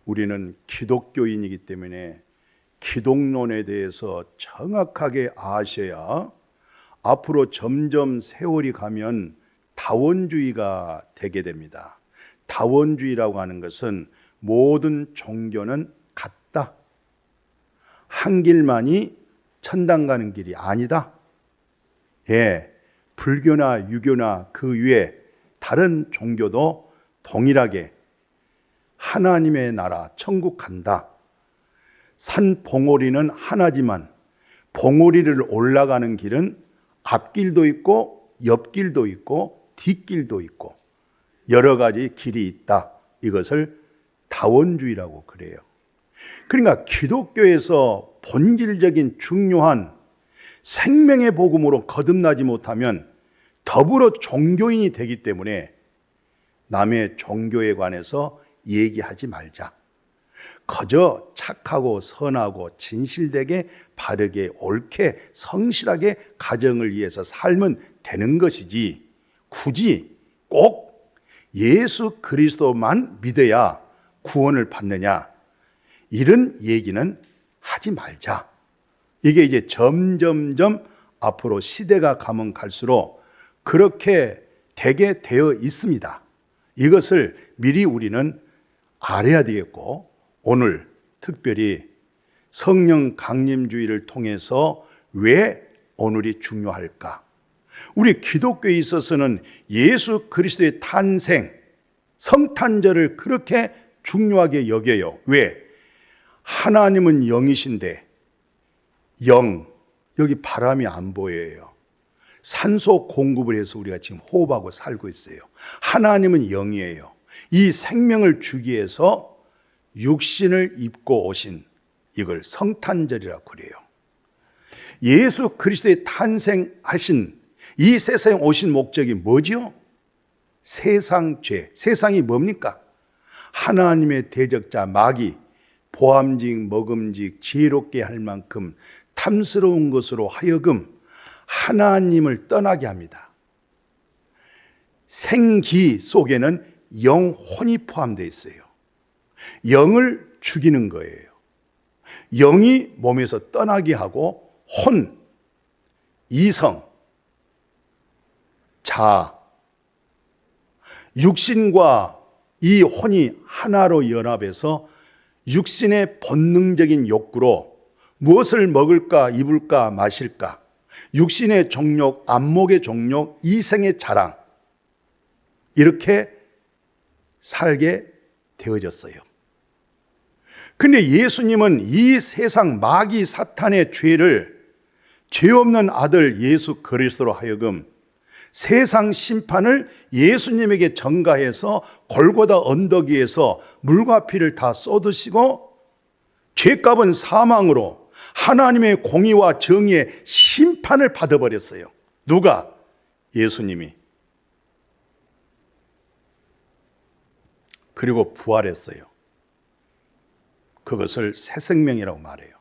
우리는 기독교인이기 때문에 기독론에 대해서 정확하게 아셔야 앞으로 점점 세월이 가면 다원주의가 되게 됩니다. 다원주의라고 하는 것은 모든 종교는 같다. 한 길만이 천당 가는 길이 아니다. 불교나 유교나 그 위에 다른 종교도 동일하게 하나님의 나라 천국 간다. 산 봉우리는 하나지만 봉우리를 올라가는 길은 앞길도 있고 옆길도 있고 뒷길도 있고 여러 가지 길이 있다. 이것을 다원주의라고 그래요. 그러니까 기독교에서 본질적인 중요한 생명의 복음으로 거듭나지 못하면 더불어 종교인이 되기 때문에 남의 종교에 관해서 얘기하지 말자. 그저 착하고 선하고 진실되게 바르게 옳게 성실하게 가정을 위해서 살면 되는 것이지 굳이 꼭 예수 그리스도만 믿어야 구원을 받느냐 이런 얘기는 하지 말자. 이게 이제 점점점 앞으로 시대가 가면 갈수록 그렇게 되게 되어 있습니다. 이것을 미리 우리는 알아야 되겠고 오늘 특별히 성령 강림주의를 통해서 왜 오늘이 중요할까? 우리 기독교에 있어서는 예수 그리스도의 탄생, 성탄절을 그렇게 중요하게 여겨요. 왜? 하나님은 영이신데 영, 여기 바람이 안 보여요. 산소 공급을 해서 우리가 지금 호흡하고 살고 있어요. 하나님은 영이에요. 이 생명을 주기 위해서 육신을 입고 오신 이걸 성탄절이라고 그래요. 예수 그리스도의 탄생하신 이 세상에 오신 목적이 뭐지요? 세상 죄. 세상이 뭡니까? 하나님의 대적자 마귀, 보암직 먹음직 지혜롭게 할 만큼 탐스러운 것으로 하여금 하나님을 떠나게 합니다. 생기 속에는 영혼이 포함되어 있어요. 영을 죽이는 거예요. 영이 몸에서 떠나게 하고 혼, 이성, 자, 육신과 이 혼이 하나로 연합해서 육신의 본능적인 욕구로 무엇을 먹을까, 입을까, 마실까, 육신의 정욕, 안목의 정욕, 이생의 자랑, 이렇게 살게 되어졌어요. 근데 예수님은 이 세상 마귀 사탄의 죄를 죄 없는 아들 예수 그리스도로 하여금 세상 심판을 예수님에게 전가해서 골고다 언덕 위에서 물과 피를 다 쏟으시고 죄값은 사망으로 하나님의 공의와 정의의 심판을 받아버렸어요. 누가? 예수님이. 그리고 부활했어요. 그것을 새 생명이라고 말해요.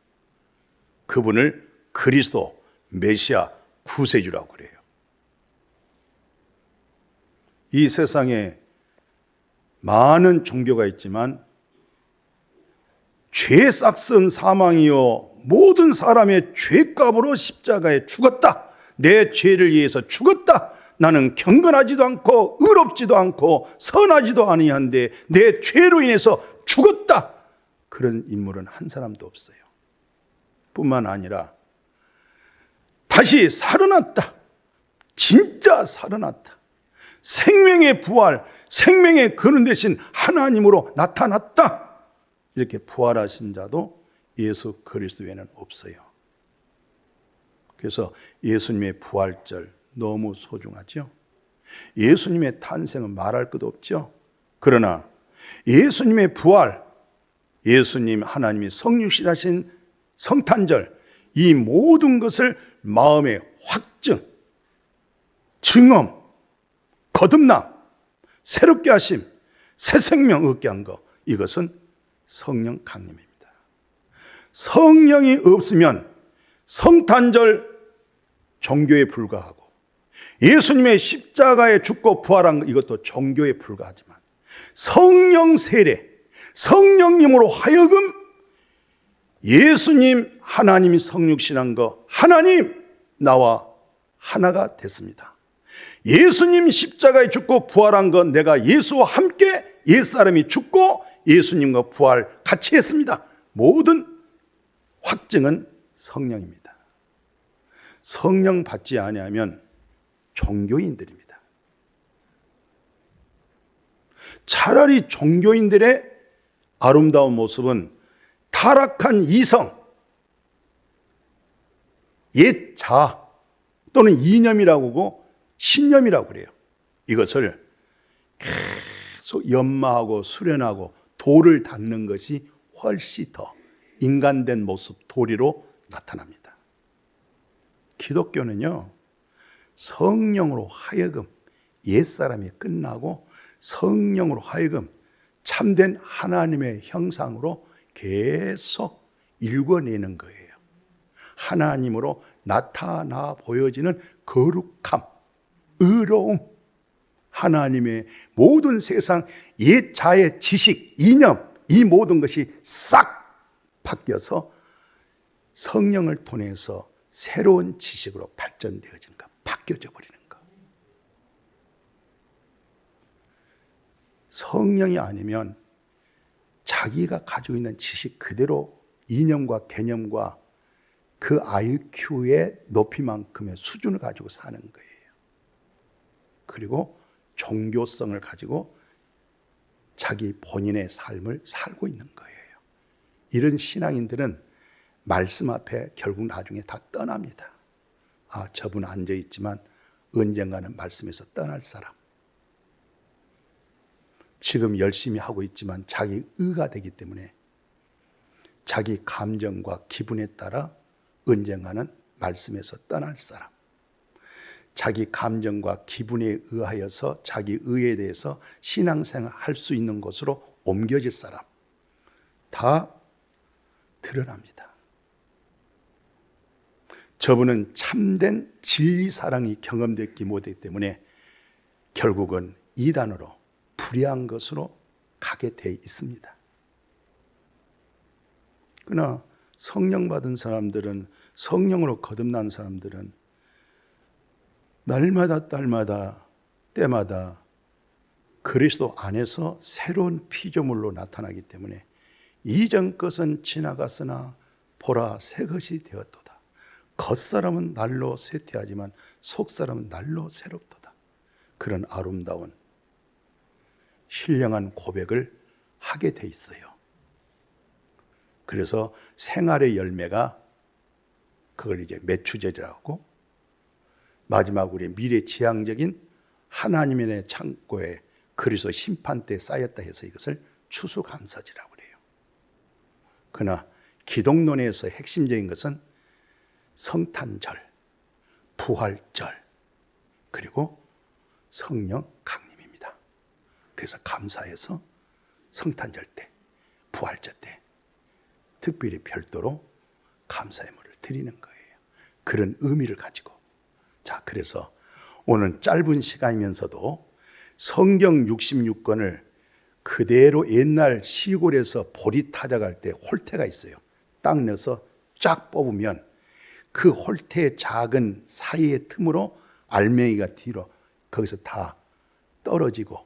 그분을 그리스도, 메시아, 구세주라고 그래요. 이 세상에 많은 종교가 있지만 죄 싹슨 사망이요 모든 사람의 죄값으로 십자가에 죽었다. 내 죄를 위해서 죽었다. 나는 경건하지도 않고 의롭지도 않고 선하지도 아니한데 내 죄로 인해서 죽었다. 그런 인물은 한 사람도 없어요. 뿐만 아니라 다시 살아났다. 진짜 살아났다. 생명의 부활, 생명의 근원 되신 하나님으로 나타났다. 이렇게 부활하신 자도 예수 그리스도 외에는 없어요. 그래서 예수님의 부활절 너무 소중하죠. 예수님의 탄생은 말할 것도 없죠. 그러나 예수님의 부활, 예수님 하나님이 성육신하신 성탄절, 이 모든 것을 마음의 확증, 증언, 거듭남, 새롭게 하심, 새 생명 얻게 한 것, 이것은 성령 강림입니다. 성령이 없으면 성탄절 종교에 불과하고 예수님의 십자가에 죽고 부활한 것, 이것도 종교에 불과하지만 성령 세례, 성령님으로 하여금 예수님 하나님이 성육신한 거, 하나님 나와 하나가 됐습니다. 예수님 십자가에 죽고 부활한 것, 내가 예수와 함께 옛사람이 죽고 예수님과 부활 같이 했습니다. 모든 확증은 성령입니다. 성령 받지 아니하면 종교인들입니다. 차라리 종교인들의 아름다운 모습은 타락한 이성, 옛 자 또는 이념이라고 하고 신념이라고 그래요. 이것을 계속 연마하고 수련하고 돌을 닦는 것이 훨씬 더 인간된 모습, 도리로 나타납니다. 기독교는요, 성령으로 하여금 옛사람이 끝나고 성령으로 하여금 참된 하나님의 형상으로 계속 읽어내는 거예요. 하나님으로 나타나 보여지는 거룩함, 의로움, 하나님의 모든 세상 옛 자의 지식, 이념, 이 모든 것이 싹 바뀌어서 성령을 통해서 새로운 지식으로 발전되어지는 것, 바뀌어져 버리는 것. 성령이 아니면 자기가 가지고 있는 지식 그대로 이념과 개념과 그 IQ의 높이만큼의 수준을 가지고 사는 거예요. 그리고 종교성을 가지고 자기 본인의 삶을 살고 있는 거예요. 이런 신앙인들은 말씀 앞에 결국 나중에 다 떠납니다. 아, 저분 앉아있지만 언젠가는 말씀에서 떠날 사람. 지금 열심히 하고 있지만 자기 의가 되기 때문에 자기 감정과 기분에 따라 언젠가는 말씀에서 떠날 사람. 자기 감정과 기분에 의하여서 자기 의에 대해서 신앙생활 할 수 있는 곳으로 옮겨질 사람. 다 드러납니다. 저분은 참된 진리사랑이 경험됐기 못하기 때문에 결국은 이단으로 불의한 것으로 가게 돼 있습니다. 그러나 성령 받은 사람들은, 성령으로 거듭난 사람들은 날마다 딸마다 때마다 그리스도 안에서 새로운 피조물로 나타나기 때문에 이전 것은 지나갔으나 보라 새 것이 되었도다. 겉사람은 날로 쇠퇴하지만 속사람은 날로 새롭도다. 그런 아름다운 신령한 고백을 하게 돼 있어요. 그래서 생활의 열매가 그걸 이제 매추제라고, 마지막 우리의 미래지향적인 하나님의 창고에 그리스도 심판대에 쌓였다 해서 이것을 추수감사지라고 그래요. 그러나 기독론에서 핵심적인 것은 성탄절, 부활절, 그리고 성령 강림입니다. 그래서 감사해서 성탄절 때, 부활절 때 특별히 별도로 감사의 물을 드리는 거예요. 그런 의미를 가지고. 자, 그래서 오늘 짧은 시간이면서도 성경 66권을 그대로 옛날 시골에서 보리 타작할 때 홀태가 있어요. 딱 넣어서 쫙 뽑으면 그 홀태의 작은 사이의 틈으로 알맹이가 뒤로 거기서 다 떨어지고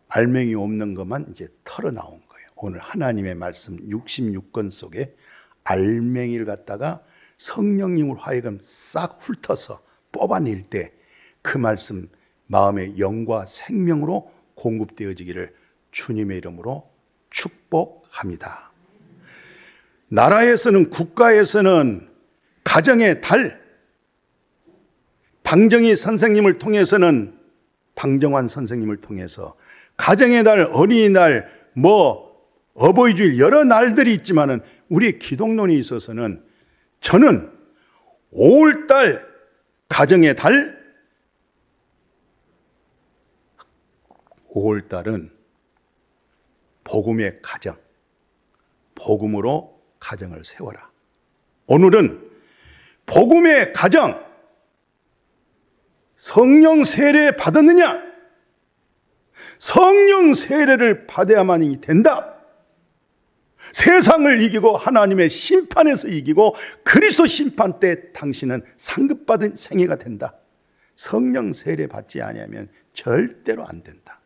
알맹이 없는 것만 이제 털어 나온 거예요. 오늘 하나님의 말씀 66권 속에 알맹이를 갖다가 성령님으로 하여금 싹 훑어서 뽑아낼 때 그 말씀 마음의 영과 생명으로 공급되어지기를 주님의 이름으로 축복합니다. 나라에서는, 국가에서는 가정의 달, 방정희 선생님을 통해서는, 방정환 선생님을 통해서 가정의 달, 어린이날, 어버이주일 여러 날들이 있지만은 우리 기독론에 있어서는 저는 5월달 가정의 달, 5월달은 복음의 가정, 복음으로 가정을 세워라. 오늘은 복음의 가정, 성령 세례 받았느냐? 성령 세례를 받아야만이 된다. 세상을 이기고 하나님의 심판에서 이기고 그리스도 심판 때 당신은 상급받은 생애가 된다. 성령 세례 받지 아니하면 절대로 안 된다.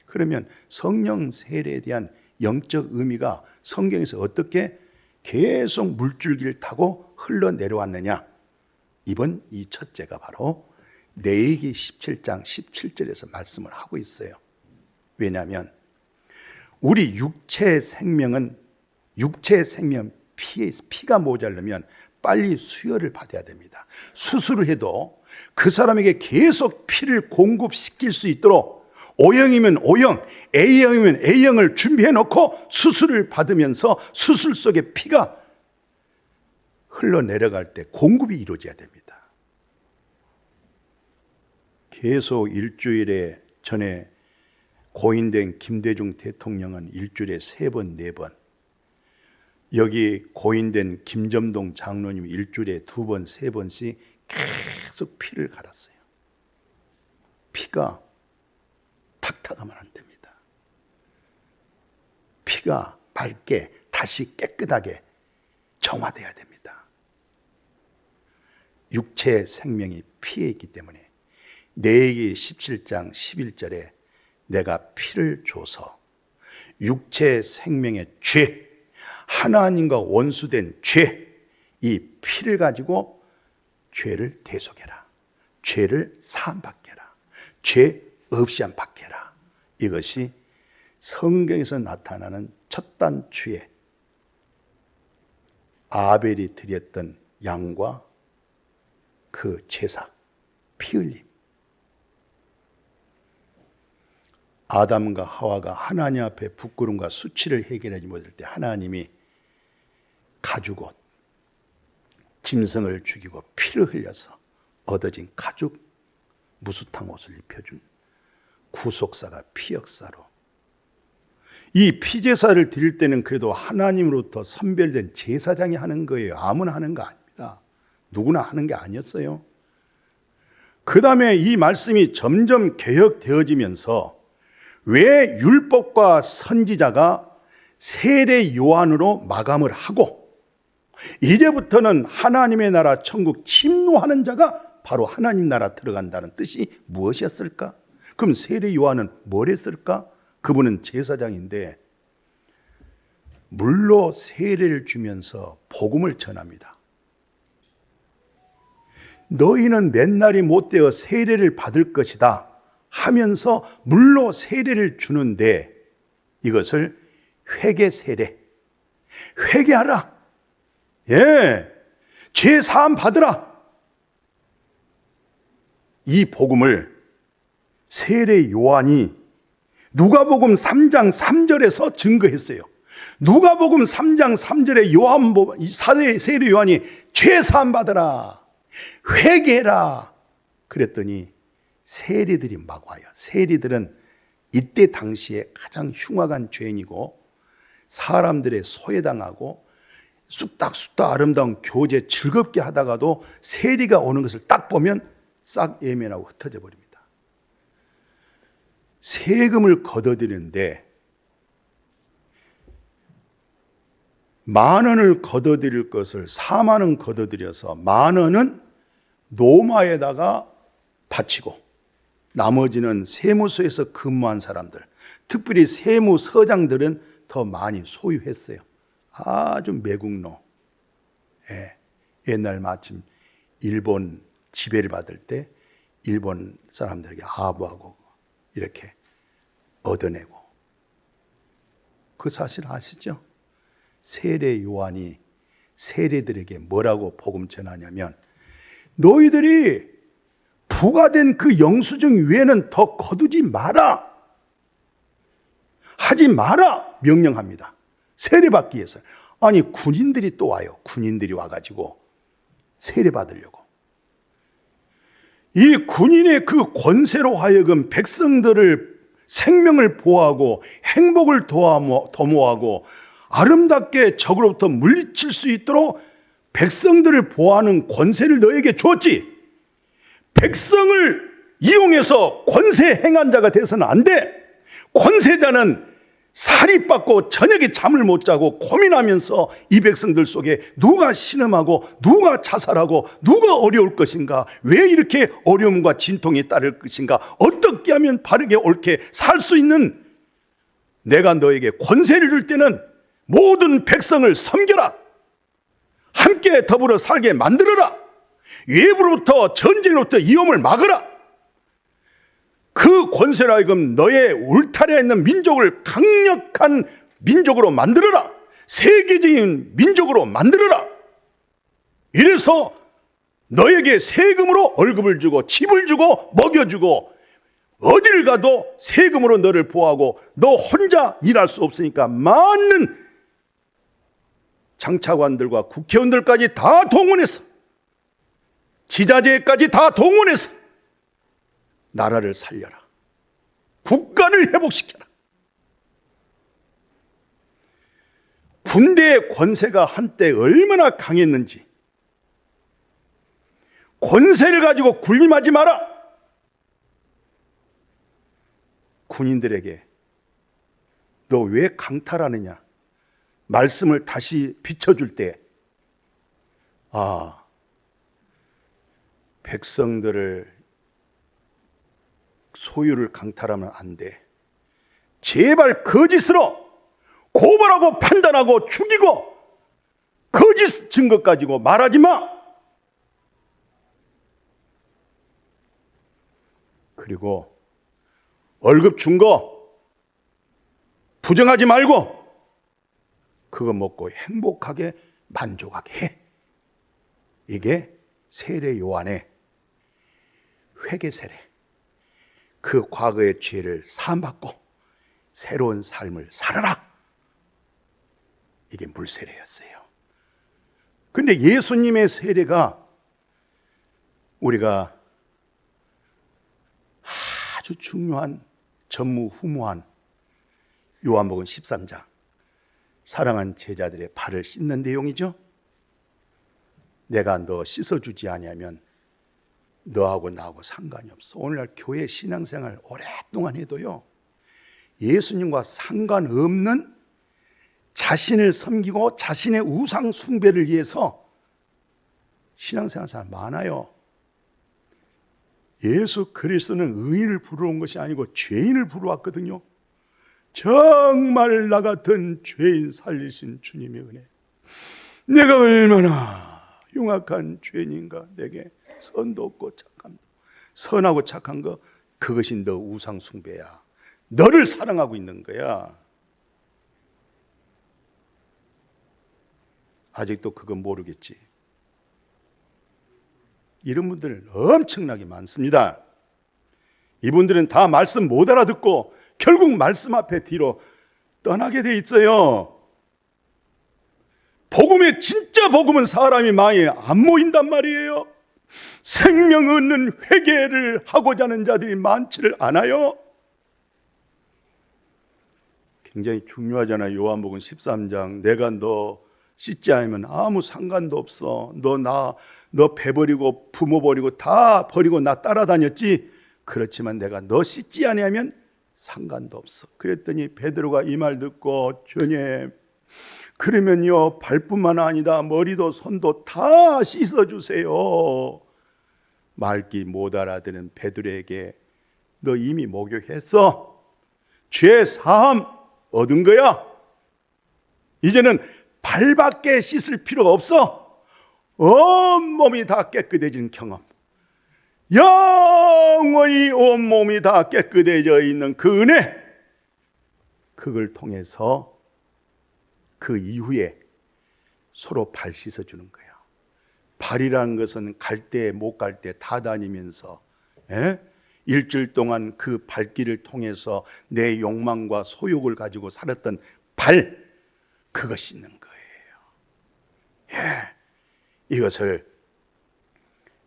그러면 성령 세례에 대한 영적 의미가 성경에서 어떻게 계속 물줄기를 타고 흘러내려왔느냐? 이번 이 첫째가 바로 레위기 17장 17절에서 말씀을 하고 있어요. 왜냐하면 우리 육체의 생명 피가 모자르면 빨리 수혈을 받아야 됩니다. 수술을 해도 그 사람에게 계속 피를 공급시킬 수 있도록 O형이면 O형, A형이면 A형을 준비해 놓고 수술을 받으면서 수술 속에 피가 흘러내려갈 때 공급이 이루어져야 됩니다. 계속 일주일에 전에 고인된 김대중 대통령은 일주일에 3번, 4번, 여기 고인된 김점동 장로님 일주일에 2번, 3번씩 계속 피를 갈았어요. 피가 탁탁하면 안 됩니다. 피가 맑게 다시 깨끗하게 정화돼야 됩니다. 육체의 생명이 피에 있기 때문에 레위기 17장 11절에 내가 피를 줘서 육체의 생명의 죄, 하나님과 원수된 죄, 이 피를 가지고 죄를 대속해라. 죄를 사함받게 해라. 죄 없이 안 받게 해라. 이것이 성경에서 나타나는 첫 단추에 아벨이 드렸던 양과 그 제사, 피 흘림. 아담과 하와가 하나님 앞에 부끄러움과 수치를 해결하지 못할 때 하나님이 가죽옷, 짐승을 죽이고 피를 흘려서 얻어진 가죽 무수탕 옷을 입혀준 구속사가 피역사로, 이 피제사를 드릴 때는 그래도 하나님으로부터 선별된 제사장이 하는 거예요. 아무나 하는 거 아닙니다. 누구나 하는 게 아니었어요. 그 다음에 이 말씀이 점점 개혁되어지면서 왜 율법과 선지자가 세례 요한으로 마감을 하고 이제부터는 하나님의 나라 천국 침노하는 자가 바로 하나님 나라 들어간다는 뜻이 무엇이었을까? 그럼 세례 요한은 뭘 했을까? 그분은 제사장인데 물로 세례를 주면서 복음을 전합니다. 너희는 맨날이 못되어 세례를 받을 것이다 하면서 물로 세례를 주는데 이것을 회개 세례, 회개하라, 죄 사함 받으라, 이 복음을 세례 요한이 누가복음 3장 3절에서 증거했어요. 누가복음 3장 3절에 세례 요한이 죄 사함 받으라, 회개해라 그랬더니 세리들이 막 와요. 세리들은 이때 당시에 가장 흉악한 죄인이고 사람들의 소외당하고 쑥닥쑥닥 아름다운 교제 즐겁게 하다가도 세리가 오는 것을 딱 보면 싹 예면하고 흩어져 버립니다. 세금을 걷어들이는데 10,000원을 걷어들일 것을 40,000원 걷어들여서 10,000원은 노마에다가 바치고 나머지는 세무서에서 근무한 사람들, 특별히 세무서장들은 더 많이 소유했어요. 아주 매국노. 옛날 마침 일본 지배를 받을 때 일본 사람들에게 아부하고 이렇게 얻어내고. 그 사실 아시죠? 세례 요한이 세례들에게 뭐라고 복음 전하냐면 너희들이 부과된 그 영수증 외에는 더 거두지 마라, 하지 마라 명령합니다. 세례받기 위해서. 아니 군인들이 또 와요. 군인들이 와가지고 세례받으려고. 이 군인의 그 권세로 하여금 백성들을 생명을 보호하고 행복을 도모하고 아름답게 적으로부터 물리칠 수 있도록 백성들을 보호하는 권세를 너에게 주었지. 백성을 이용해서 권세 행한 자가 돼서는 안 돼. 권세자는 살이 빠고 저녁에 잠을 못 자고 고민하면서 이 백성들 속에 누가 신음하고 누가 자살하고 누가 어려울 것인가, 왜 이렇게 어려움과 진통이 따를 것인가, 어떻게 하면 바르게 옳게 살 수 있는, 내가 너에게 권세를 줄 때는 모든 백성을 섬겨라, 함께 더불어 살게 만들어라, 외부로부터 전쟁으로부터 위험을 막으라, 그 권세로 하여금 너의 울타리에 있는 민족을 강력한 민족으로 만들어라, 세계적인 민족으로 만들어라. 이래서 너에게 세금으로 월급을 주고 집을 주고 먹여주고 어딜 가도 세금으로 너를 보호하고, 너 혼자 일할 수 없으니까 많은 장차관들과 국회의원들까지 다 동원해서, 지자체까지 다 동원해서 나라를 살려라, 국가를 회복시켜라. 군대의 권세가 한때 얼마나 강했는지, 권세를 가지고 군림하지 마라. 군인들에게 너 왜 강탈하느냐 말씀을 다시 비춰줄 때, 백성들을 소유를 강탈하면 안 돼. 제발 거짓으로 고발하고 판단하고 죽이고 거짓 증거 가지고 말하지 마. 그리고 월급 준 거 부정하지 말고 그거 먹고 행복하게 만족하게 해. 이게 세례 요한의 회개 세례. 그 과거의 죄를 사함받고 새로운 삶을 살아라. 이게 물세례였어요. 근데 예수님의 세례가 우리가 아주 중요한 전무후무한 요한복음 13장, 사랑한 제자들의 발을 씻는 내용이죠. 내가 너 씻어주지 아니하면 너하고 나하고 상관이 없어. 오늘날 교회 신앙생활 오랫동안 해도요, 예수님과 상관없는 자신을 섬기고 자신의 우상 숭배를 위해서 신앙생활 사람 많아요. 예수 그리스도는 의인을 부르러 온 것이 아니고 죄인을 부르러 왔거든요. 정말 나 같은 죄인 살리신 주님의 은혜, 내가 얼마나 흉악한 죄인인가. 내게 선도 없고 착함도, 선하고 착한 거, 그것이 너 우상 숭배야. 너를 사랑하고 있는 거야. 아직도 그거 모르겠지. 이런 분들 엄청나게 많습니다. 이분들은 다 말씀 못 알아듣고 결국 말씀 앞에 뒤로 떠나게 돼 있어요. 복음의 진짜 복음은 사람이 마음에 안 모인단 말이에요. 생명 얻는 회개를 하고자 하는 자들이 많지를 않아요. 굉장히 중요하잖아요. 요한복음 13장. 내가 너 씻지 않으면 아무 상관도 없어. 너 배 버리고 부모 버리고 다 버리고 나 따라다녔지. 그렇지만 내가 너 씻지 아니하면 상관도 없어. 그랬더니 베드로가 이 말 듣고, 주님, 그러면요 발뿐만 아니다 머리도 손도 다 씻어주세요. 말귀 못 알아듣는 베드로에게 너 이미 목욕했어. 죄 사함 얻은 거야. 이제는 발밖에 씻을 필요가 없어. 온몸이 다 깨끗해진 경험, 영원히 온몸이 다 깨끗해져 있는 그 은혜, 그걸 통해서 그 이후에 서로 발 씻어주는 거야. 발이라는 것은 갈 때 못 갈 때 다 다니면서 일주일 동안 그 발길을 통해서 내 욕망과 소욕을 가지고 살았던 발, 그거 씻는 거예요. 이것을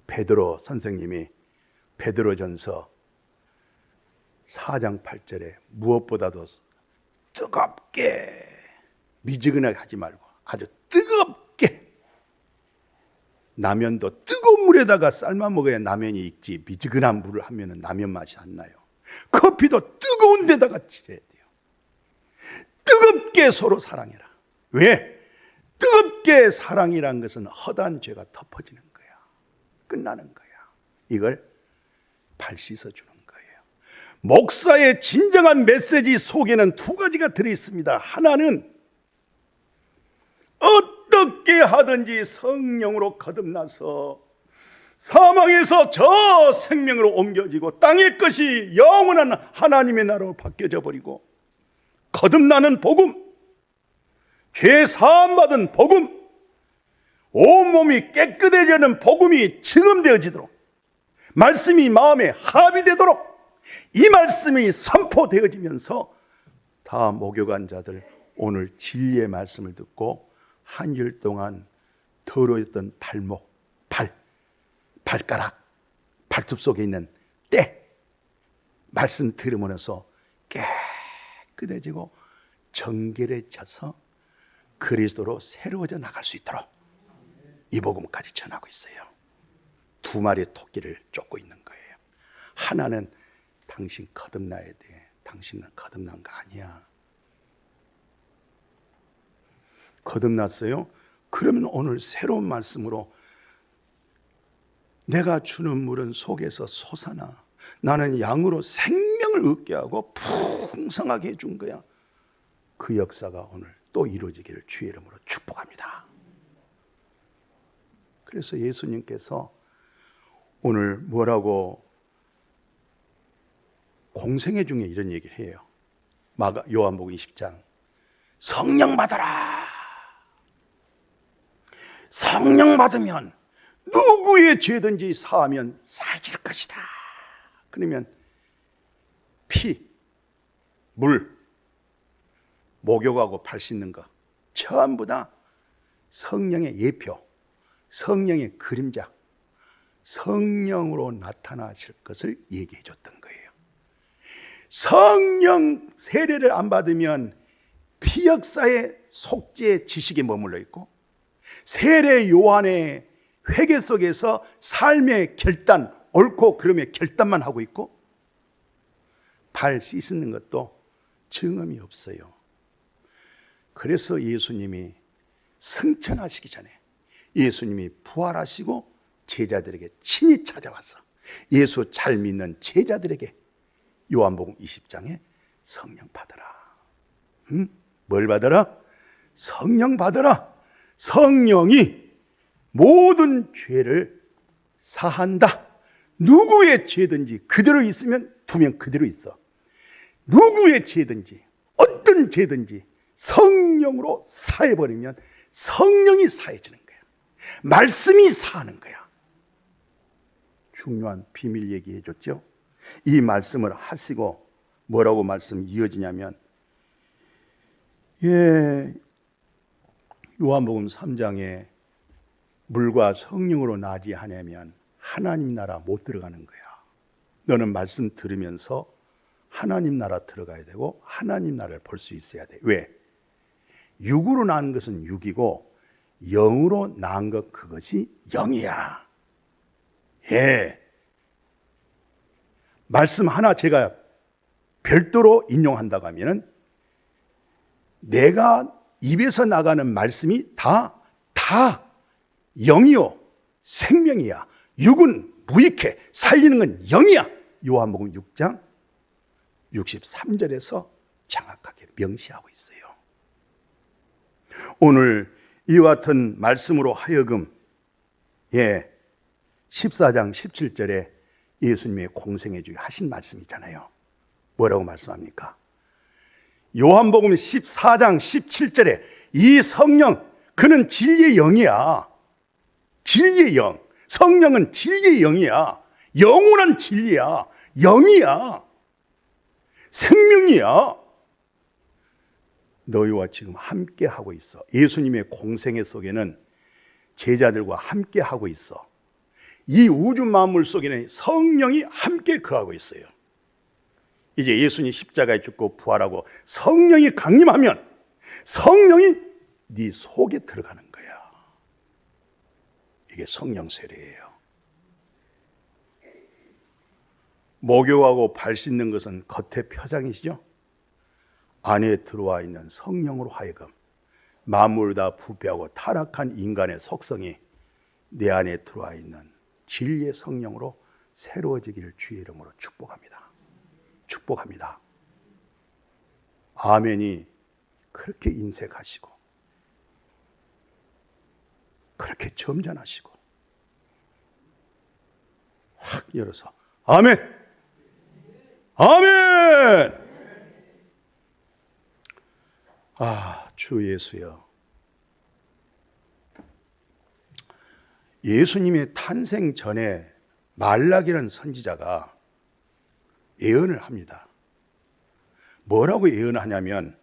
베드로 선생님이 베드로전서 4장 8절에 무엇보다도 뜨겁게, 미지근하게 하지 말고 아주 뜨겁게, 라면도 뜨거운 물에다가 삶아 먹어야 라면이 익지, 미지근한 물을 하면 라면 맛이 안 나요. 커피도 뜨거운 데다가 지져야 돼요. 뜨겁게 서로 사랑해라. 왜? 뜨겁게 사랑이란 것은 허다한 죄가 덮어지는 거야. 끝나는 거야. 이걸 발 씻어주는 거예요. 목사의 진정한 메시지 속에는 두 가지가 들어있습니다. 하나는 어떻게 하든지 성령으로 거듭나서 사망에서 저 생명으로 옮겨지고 땅의 것이 영원한 하나님의 나라로 바뀌어져 버리고 거듭나는 복음, 죄 사함받은 복음, 온몸이 깨끗해지는 복음이 증언되어지도록, 말씀이 마음에 합의되도록 이 말씀이 선포되어지면서 다 목욕한 자들 오늘 진리의 말씀을 듣고 한 일 동안 더러웠던 발목, 발가락, 발톱 속에 있는 때 말씀 들으면서 깨끗해지고 정결해져서 그리스도로 새로워져 나갈 수 있도록 이 복음까지 전하고 있어요. 두 마리의 토끼를 쫓고 있는 거예요. 하나는 당신 거듭나야 돼. 당신은 거듭난 거 아니야. 거듭났어요? 그러면 오늘 새로운 말씀으로 내가 주는 물은 속에서 솟아나 나는 양으로 생명을 얻게 하고 풍성하게 해준 거야. 그 역사가 오늘 또 이루어지기를 주의 이름으로 축복합니다. 그래서 예수님께서 오늘 뭐라고 공생애 중에 이런 얘기를 해요. 요한복음 20장 성령 받아라. 성령 받으면 누구의 죄든지 사하면 사해질 것이다. 그러면 피, 물, 목욕하고 발 씻는 거 전부 다 성령의 예표, 성령의 그림자, 성령으로 나타나실 것을 얘기해 줬던 거예요. 성령 세례를 안 받으면 피역사의 속죄 지식에 머물러 있고 세례 요한의 회개 속에서 삶의 결단, 옳고 그름의 결단만 하고 있고 발 씻는 것도 증언이 없어요. 그래서 예수님이 승천하시기 전에 예수님이 부활하시고 제자들에게 친히 찾아와서 예수 잘 믿는 제자들에게 요한복음 20장에 성령 받아라. 뭘 받아라? 성령 받아라. 성령이 모든 죄를 사한다. 누구의 죄든지 그대로 있으면 두면 그대로 있어. 누구의 죄든지 어떤 죄든지 성령으로 사해버리면 성령이 사해지는 거야. 말씀이 사하는 거야. 중요한 비밀 얘기해 줬죠. 이 말씀을 하시고 뭐라고 말씀이 이어지냐면 요한복음 3장에 물과 성령으로 나지 않으면 하나님 나라 못 들어가는 거야. 너는 말씀 들으면서 하나님 나라 들어가야 되고 하나님 나라를 볼 수 있어야 돼. 왜? 육으로 난 것은 육이고 영으로 난 것 그것이 영이야. 말씀 하나 제가 별도로 인용한다고 하면은 내가 입에서 나가는 말씀이 다 영이요 생명이야. 육은 무익해. 살리는 건 영이야. 요한복음 6장 63절에서 정확하게 명시하고 있어요. 오늘 이와 같은 말씀으로 하여금 14장 17절에 예수님의 공생애 중에 하신 말씀이잖아요. 뭐라고 말씀합니까? 요한복음 14장 17절에 이 성령 그는 진리의 영이야. 진리의 영. 성령은 진리의 영이야. 영원한 진리야. 영이야. 생명이야. 너희와 지금 함께 하고 있어. 예수님의 공생애 속에는 제자들과 함께 하고 있어. 이 우주 만물 속에는 성령이 함께 거하고 있어요. 이제 예수님 십자가에 죽고 부활하고 성령이 강림하면 성령이 네 속에 들어가는 거야. 이게 성령 세례예요. 목욕하고 발 씻는 것은 겉의 표장이시죠. 안에 들어와 있는 성령으로 하여금 만물 다 부패하고 타락한 인간의 속성이 내 안에 들어와 있는 진리의 성령으로 새로워지기를 주의 이름으로 축복합니다. 축복합니다. 아멘이 그렇게 인색하시고 그렇게 점잖하시고 확 열어서 아멘! 아멘! 아, 주 예수여. 예수님의 탄생 전에 말라기라는 선지자가 예언을 합니다. 뭐라고 예언을 하냐면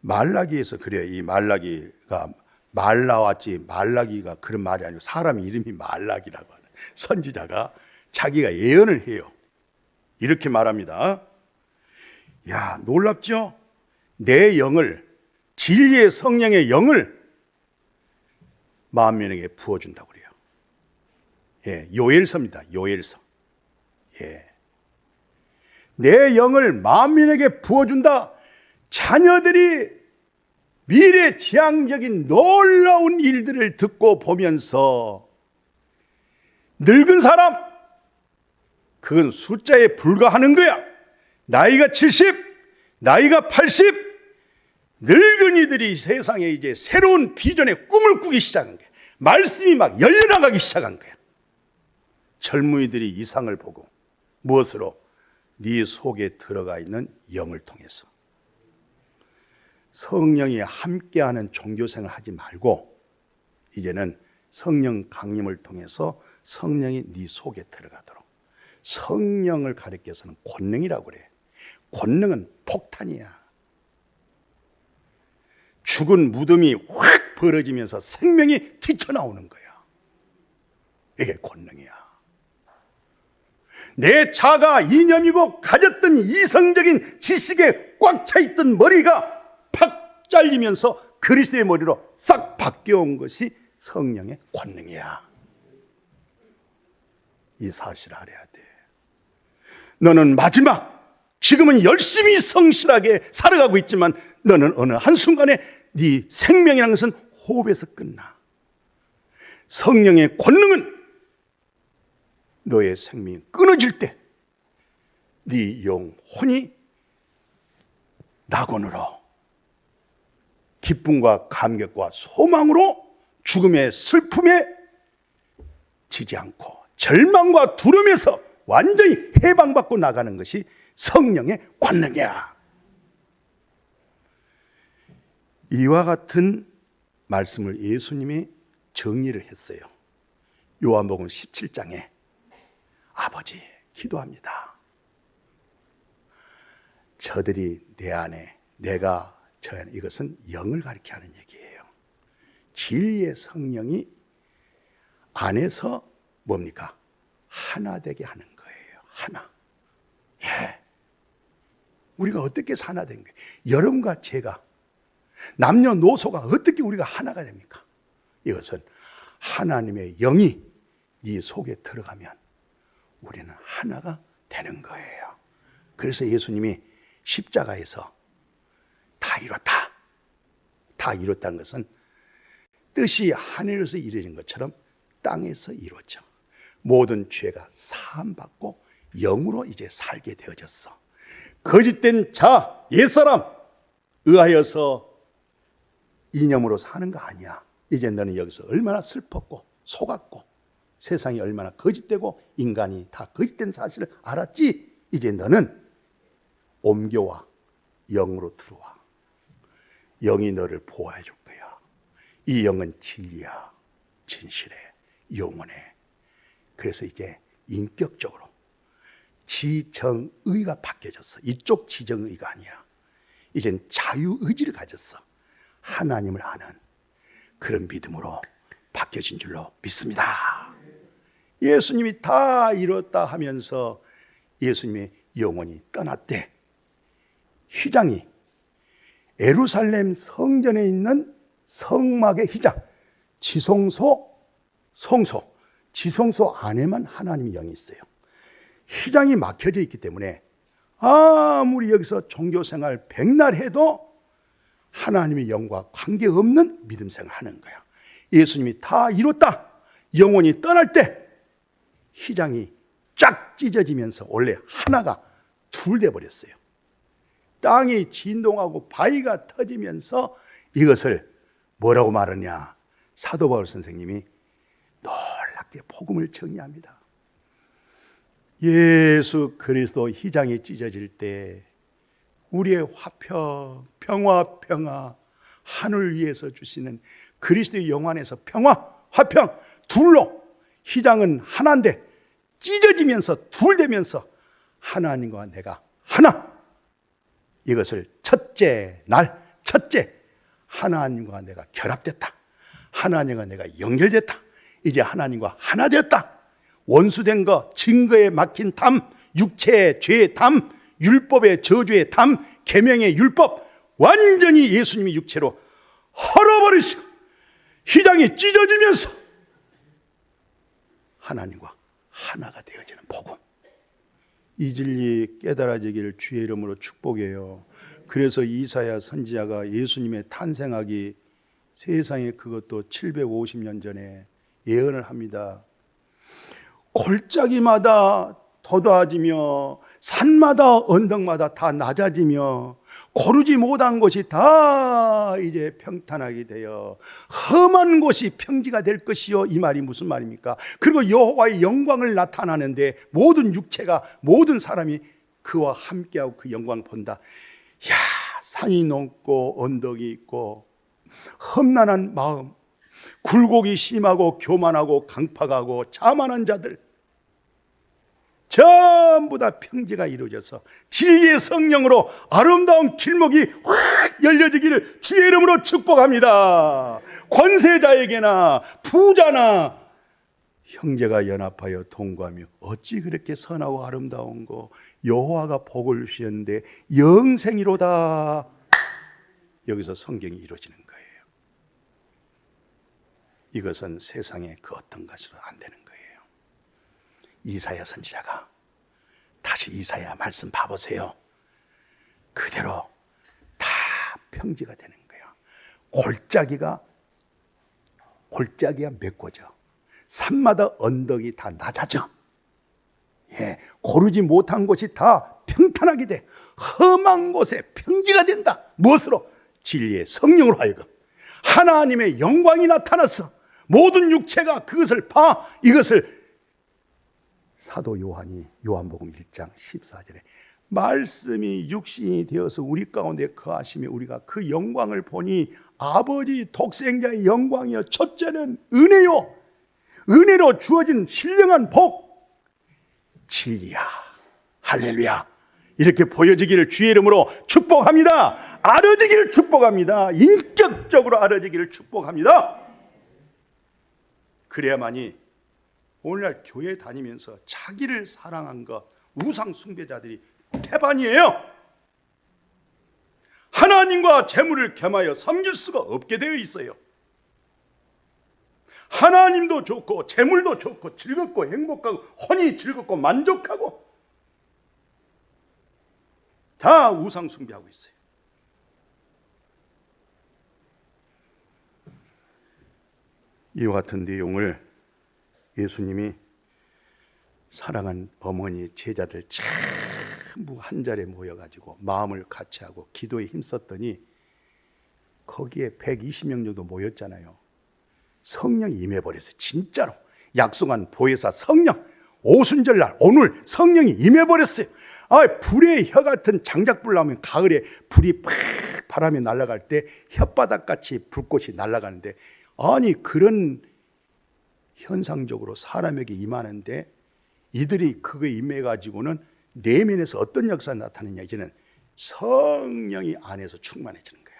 말라기에서 그래요. 이 말라기가 말 나왔지 말라기가 그런 말이 아니고 사람 이름이 말라기라고 하는 선지자가 자기가 예언을 해요. 이렇게 말합니다. 야, 놀랍죠? 내 영을, 진리의 성령의 영을 만민에게 부어준다고 그래요. 예, 요엘서입니다. 요엘서. 예. 내 영을 만민에게 부어준다. 자녀들이 미래 지향적인 놀라운 일들을 듣고 보면서 늙은 사람, 그건 숫자에 불과하는 거야. 나이가 70, 나이가 80, 늙은이들이 세상에 이제 새로운 비전의 꿈을 꾸기 시작한 거야. 말씀이 막 열려나가기 시작한 거야. 젊은이들이 이상을 보고 무엇으로? 네 속에 들어가 있는 영을 통해서. 성령이 함께하는 종교생활을 하지 말고 이제는 성령 강림을 통해서 성령이 네 속에 들어가도록. 성령을 가리켜서는 권능이라고 그래. 권능은 폭탄이야. 죽은 무덤이 확 벌어지면서 생명이 튀쳐나오는 거야. 이게 권능이야. 내 자가 이념이고 가졌던 이성적인 지식에 꽉 차있던 머리가 팍 잘리면서 그리스도의 머리로 싹 바뀌어온 것이 성령의 권능이야. 이 사실을 알아야 돼. 너는 마지막, 지금은 열심히 성실하게 살아가고 있지만 너는 어느 한순간에 네 생명이라는 것은 호흡에서 끝나. 성령의 권능은 너의 생명이 끊어질 때 네 영혼이 낙원으로 기쁨과 감격과 소망으로 죽음의 슬픔에 지지 않고 절망과 두려움에서 완전히 해방받고 나가는 것이 성령의 권능이야. 이와 같은 말씀을 예수님이 정리를 했어요. 요한복음 17장에 아버지 기도합니다. 저들이 내 안에, 내가 저 안에, 이것은 영을 가리켜 하는 얘기예요. 진리의 성령이 안에서 뭡니까? 하나 되게 하는 거예요. 하나. 예. 우리가 어떻게 해서 하나 된 거예요? 여러분과 제가, 남녀노소가 어떻게 우리가 하나가 됩니까? 이것은 하나님의 영이 네 속에 들어가면 우리는 하나가 되는 거예요. 그래서 예수님이 십자가에서 다 이뤘다. 다 이뤘다는 것은 뜻이 하늘에서 이루어진 것처럼 땅에서 이루어져. 모든 죄가 사함받고 영으로 이제 살게 되어졌어. 거짓된 자, 옛사람 의하여서 이념으로 사는 거 아니야. 이제 너는 여기서 얼마나 슬펐고 속았고 세상이 얼마나 거짓되고 인간이 다 거짓된 사실을 알았지. 이제 너는 옮겨와. 영으로 들어와. 영이 너를 보호해 줄 거야. 이 영은 진리야. 진실해. 영원해. 그래서 이제 인격적으로 지정의가 바뀌어졌어. 이쪽 지정의가 아니야. 이젠 자유의지를 가졌어. 하나님을 아는 그런 믿음으로 바뀌어진 줄로 믿습니다. 예수님이 다 이뤘다 하면서 예수님의 영혼이 떠났대. 휘장이 예루살렘 성전에 있는 성막의 휘장, 지성소, 성소, 지성소 안에만 하나님의 영이 있어요. 휘장이 막혀져 있기 때문에 아무리 여기서 종교생활 백날 해도 하나님의 영과 관계없는 믿음 생활하는 거야. 예수님이 다 이뤘다, 영혼이 떠날 때 휘장이 쫙 찢어지면서 원래 하나가 둘 돼 버렸어요. 땅이 진동하고 바위가 터지면서 이것을 뭐라고 말하냐? 사도 바울 선생님이 놀랍게 복음을 정의합니다. 예수 그리스도 휘장이 찢어질 때 우리의 화평, 평화, 하늘 위에서 주시는 그리스도의 영 안에서 평화, 화평 둘로, 휘장은 하나인데 찢어지면서 둘 되면서 하나님과 내가 하나, 이것을 첫째 하나님과 내가 결합됐다, 하나님과 내가 연결됐다, 이제 하나님과 하나 되었다. 원수된 거, 증거에 막힌 담, 육체의 죄의 담, 율법의 저주의 담, 계명의 율법 완전히 예수님이 육체로 헐어버리시고 휘장이 찢어지면서 하나님과 하나가 되어지는 복음. 이 진리 깨달아지기를 주의 이름으로 축복해요. 그래서 이사야 선지자가 예수님의 탄생하기 세상에 그것도 750년 전에 예언을 합니다. 골짜기마다 돋아지며 산마다 언덕마다 다 낮아지며 고르지 못한 곳이 다 이제 평탄하게 되어 험한 곳이 평지가 될 것이요. 이 말이 무슨 말입니까? 그리고 여호와의 영광을 나타나는데 모든 육체가, 모든 사람이 그와 함께하고 그 영광을 본다. 야, 산이 높고 언덕이 있고 험난한 마음, 굴곡이 심하고 교만하고 강팍하고 자만한 자들 전부 다 평지가 이루어져서 진리의 성령으로 아름다운 길목이 확 열려지기를 주의 이름으로 축복합니다. 권세자에게나 부자나 형제가 연합하여 동거하며 어찌 그렇게 선하고 아름다운 거, 여호와가 복을 주셨는데 영생이로다. 여기서 성경이 이루어지는 거예요. 이것은 세상에 그 어떤 것으로 안 되는 거예요. 이사야 선지자가, 다시 이사야 말씀 봐보세요. 그대로 다 평지가 되는 거예요. 골짜기가 메꿔져, 산마다 언덕이 다 낮아져, 고르지 못한 곳이 다 평탄하게 돼, 험한 곳에 평지가 된다. 무엇으로? 진리의 성령으로 하여금 하나님의 영광이 나타났어. 모든 육체가 그것을 봐. 이것을 사도 요한이 요한복음 1장 14절에 말씀이 육신이 되어서 우리 가운데 거하시며 우리가 그 영광을 보니 아버지 독생자의 영광이여 첫째는 은혜요, 은혜로 주어진 신령한 복, 진리야. 할렐루야. 이렇게 보여지기를 주의 이름으로 축복합니다. 알아지기를 축복합니다. 인격적으로 알아지기를 축복합니다. 그래야만이 오늘날 교회 다니면서 자기를 사랑한 것, 우상 숭배자들이 태반이에요. 하나님과 재물을 겸하여 섬길 수가 없게 되어 있어요. 하나님도 좋고 재물도 좋고 즐겁고 행복하고 혼이 즐겁고 만족하고 다 우상 숭배하고 있어요. 이와 같은 내용을 예수님이 사랑한 어머니, 제자들 전부 한 자리에 모여가지고 마음을 같이 하고 기도에 힘썼더니 거기에 120명 정도 모였잖아요. 성령이 임해버렸어요. 진짜로 약속한 보혜사 성령, 오순절날 오늘 성령이 임해버렸어요. 불의 혀 같은 장작불 나오면 가을에 불이 팍 바람에 날아갈 때 혓바닥같이 불꽃이 날아가는데, 아니 그런 현상적으로 사람에게 임하는데 이들이 그거에 임해가지고는 내면에서 어떤 역사가 나타나냐, 이제는 성령이 안에서 충만해지는 거야.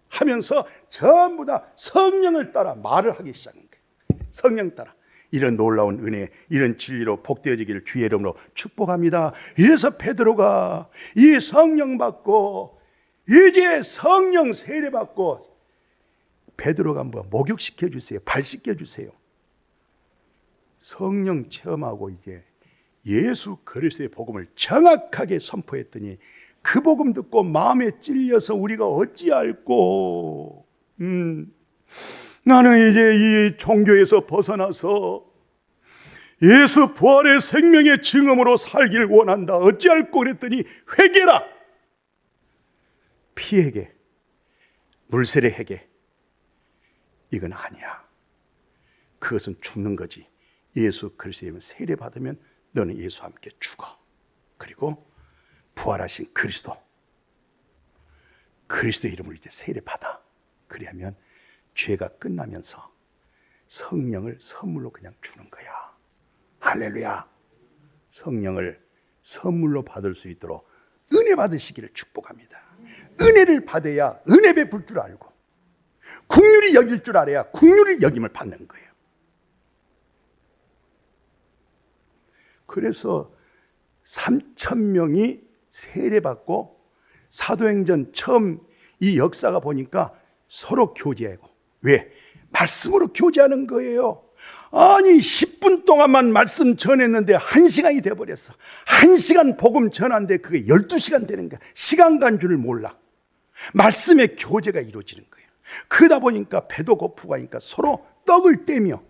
하면서 전부 다 성령을 따라 말을 하기 시작한 거야. 성령 따라. 이런 놀라운 은혜, 이런 진리로 복되어지기를 주의 이름으로 축복합니다. 이래서 베드로가 이 성령 받고 이제 성령 세례 받고, 베드로가 한번 목욕시켜 주세요. 발 씻겨 주세요. 성령 체험하고 이제 예수 그리스도의 복음을 정확하게 선포했더니 그 복음 듣고 마음에 찔려서 우리가 어찌할꼬, 나는 이제 이 종교에서 벗어나서 예수 부활의 생명의 증언으로 살길 원한다. 어찌할꼬 그랬더니 회개라. 피회개, 물세례 회개, 이건 아니야. 그것은 죽는 거지. 예수 그리스도의 세례 받으면 너는 예수와 함께 죽어. 그리고 부활하신 그리스도 이름으로 이제 세례 받아. 그리하면 죄가 끝나면서 성령을 선물로 그냥 주는 거야. 할렐루야. 성령을 선물로 받을 수 있도록 은혜 받으시기를 축복합니다. 은혜를 받아야 은혜 베풀 줄 알고, 긍휼히 여길 줄 알아야 긍휼히 여김을 받는 거예요. 그래서 3,000명이 세례받고 사도행전 처음 이 역사가 보니까 서로 교제하고, 왜? 말씀으로 교제하는 거예요. 아니 10분 동안만 말씀 전했는데 1시간이 돼버렸어. 1시간 복음 전하는데 그게 12시간 되는 거야. 시간 간 줄을 몰라. 말씀의 교제가 이루어지는 거예요. 그러다 보니까 배도 고프고 하니까 서로 떡을 떼며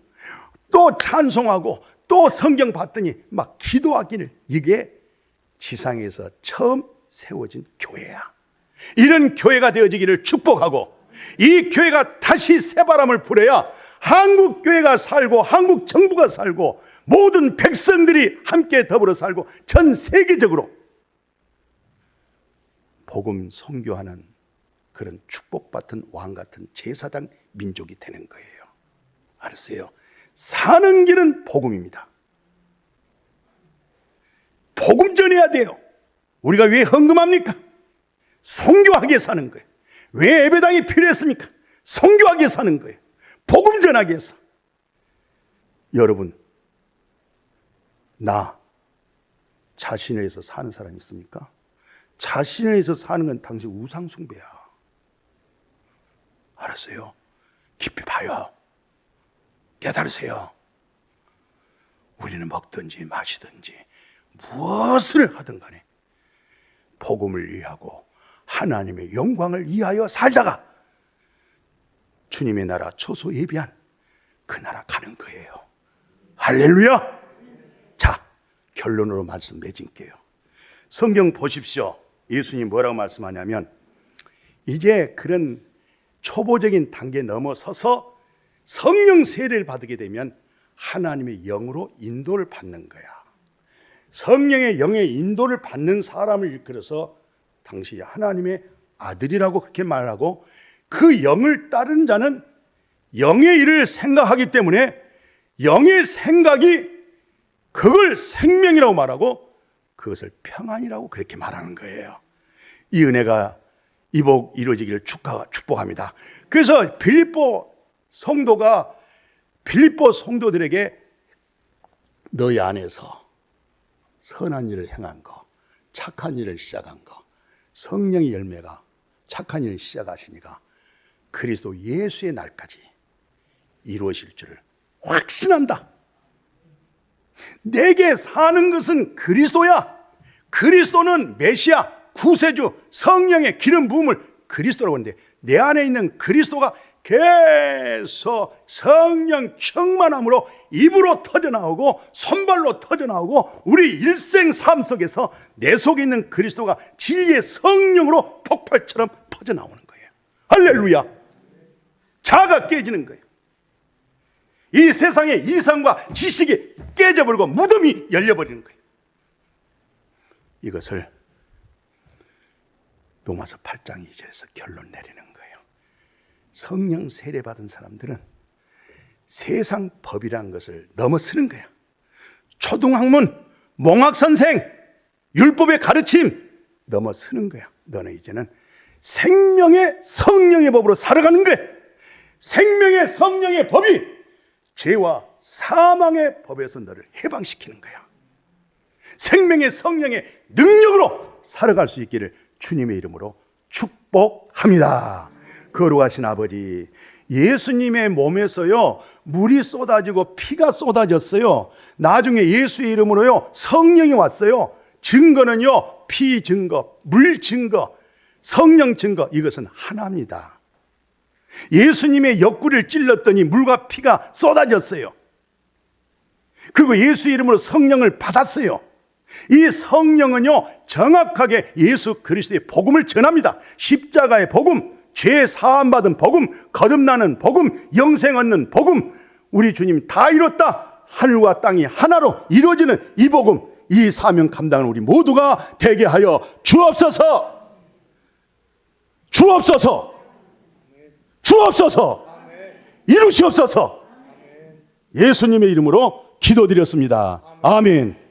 또 찬송하고 또 성경 봤더니 막 기도하기를, 이게 지상에서 처음 세워진 교회야. 이런 교회가 되어지기를 축복하고, 이 교회가 다시 새바람을 불어야 한국 교회가 살고 한국 정부가 살고 모든 백성들이 함께 더불어 살고 전 세계적으로 복음 선교하는 그런 축복받은 왕 같은 제사장 민족이 되는 거예요. 알았어요? 사는 길은 복음입니다. 복음 전해야 돼요. 우리가 왜 헌금합니까? 선교하기 위해 사는 거예요. 왜 예배당이 필요했습니까? 선교하기 위해 사는 거예요. 복음 전하기 위해서. 여러분, 나 자신을 위해서 사는 사람 있습니까? 자신을 위해서 사는 건 당신 우상 숭배야. 알았어요? 깊이 봐요. 깨달으세요. 우리는 먹든지 마시든지 무엇을 하든 간에 복음을 위하고 하나님의 영광을 위하여 살다가 주님의 나라 초소 예비한 그 나라 가는 거예요. 할렐루야. 자, 결론으로 말씀 맺을게요. 성경 보십시오. 예수님 뭐라고 말씀하냐면, 이제 그런 초보적인 단계에 넘어서서 성령 세례를 받게 되면 하나님의 영으로 인도를 받는 거야. 성령의 영의 인도를 받는 사람을 일컬어서 당시 하나님의 아들이라고 그렇게 말하고, 그 영을 따르는 자는 영의 일을 생각하기 때문에 영의 생각이 그걸 생명이라고 말하고 그것을 평안이라고 그렇게 말하는 거예요. 이 은혜가 이복 이루어지기를 축복합니다. 그래서 빌립보 성도들에게 너희 안에서 선한 일을 행한 거, 착한 일을 시작한 거, 성령의 열매가 착한 일을 시작하시니까 그리스도 예수의 날까지 이루어질 줄을 확신한다. 내게 사는 것은 그리스도야. 그리스도는 메시아, 구세주, 성령의 기름 부음을 그리스도라고 하는데, 내 안에 있는 그리스도가 계속 성령 충만함으로 입으로 터져나오고 손발로 터져나오고 우리 일생 삶 속에서 내 속에 있는 그리스도가 진리의 성령으로 폭발처럼 퍼져나오는 거예요. 할렐루야. 자아가 깨지는 거예요. 이 세상의 이성과 지식이 깨져버리고 무덤이 열려버리는 거예요. 이것을 로마서 8장 2절에서 결론 내리는 거예요. 성령 세례 받은 사람들은 세상 법이라는 것을 넘어서는 거야. 초등학문, 몽학선생, 율법의 가르침 넘어서는 거야. 너는 이제는 생명의 성령의 법으로 살아가는 거야. 생명의 성령의 법이 죄와 사망의 법에서 너를 해방시키는 거야. 생명의 성령의 능력으로 살아갈 수 있기를 주님의 이름으로 축복합니다. 거룩하신 아버지, 예수님의 몸에서요 물이 쏟아지고 피가 쏟아졌어요. 나중에 예수의 이름으로요 성령이 왔어요. 증거는요 피 증거, 물 증거, 성령 증거, 이것은 하나입니다. 예수님의 옆구리를 찔렀더니 물과 피가 쏟아졌어요. 그리고 예수 이름으로 성령을 받았어요. 이 성령은요 정확하게 예수 그리스도의 복음을 전합니다. 십자가의 복음, 죄 사함 받은 복음, 거듭나는 복음, 영생 얻는 복음, 우리 주님 다 이뤘다, 하늘과 땅이 하나로 이루어지는 이 복음, 이 사명 감당하는 우리 모두가 되게 하여 주옵소서. 주옵소서. 주옵소서. 이루시옵소서. 예수님의 이름으로 기도드렸습니다. 아멘.